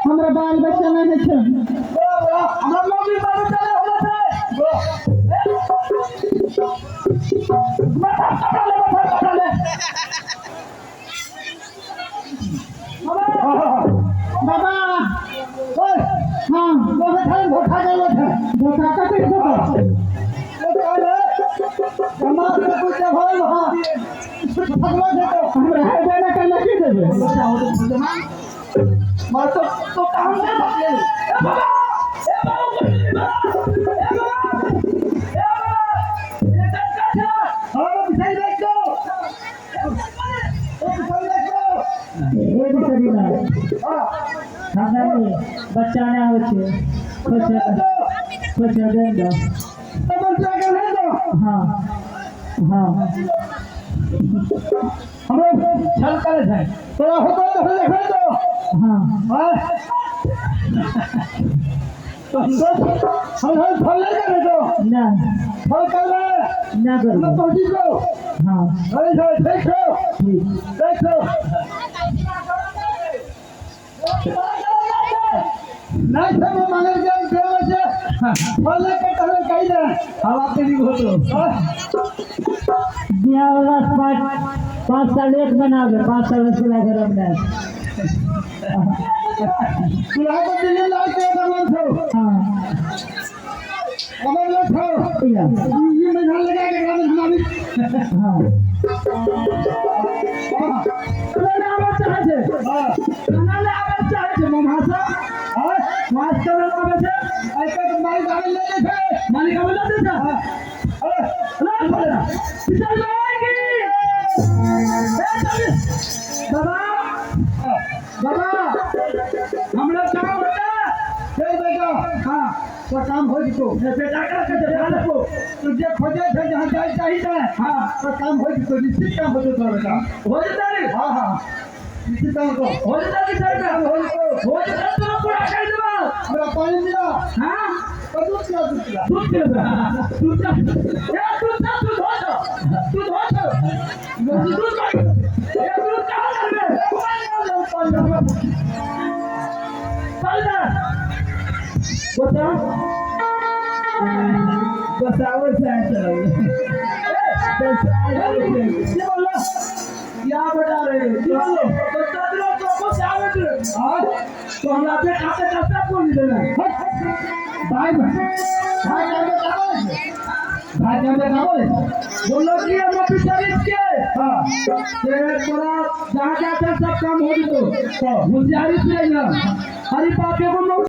हमरा बाल बच्चा नहीं है बाबा हाँ धोखा बच्चा नहीं कुछ हाँ हाँ हम लोग छल करे थे तोरा होतो तो देखे तो हाँ हम फल ले करे तो ना फल कर ले ना कर मैं पहुंची को हाँ अरे देखो देखो नहीं सब मंगल के देव से फल के तरह कही दे हम आपके भी हो तो दिया वाला 5 साल एक बना दे 5 साल से लगा रहा है तुला को दिल्ली लाल के भगवान छो हां अमर लोग छो ये महीना लगा के ग्राम हमारी हां ना आवाज चाहे छे ना आवाज चाहे छे ममासा हां मास्टर आवाज छे ऐसे तो मालिक गाड़ी ले ले छे मालिक आवाज दे छे हां अरे बोला पिछल बाबा हमरा काम होता है बेटा हां तो काम हो जितो बेटा का बेटा को तुझे खोजे थे जहां जाए चाहिए हां तो काम हो जितो निश्चित काम हो तो बेटा हो जाता रे हां हां निश्चित काम हो जाता कि सर हो जाता तो पूरा कर दो मेरा पानी मिला हां दूध क्या बता रहे तो हम आपके खाते खाते बोल देना भाई भाई बोलो कि हम पिछले के हां तेरे तोरा जहां जाते सब काम हो तो होशियारी से ना हरी पापे को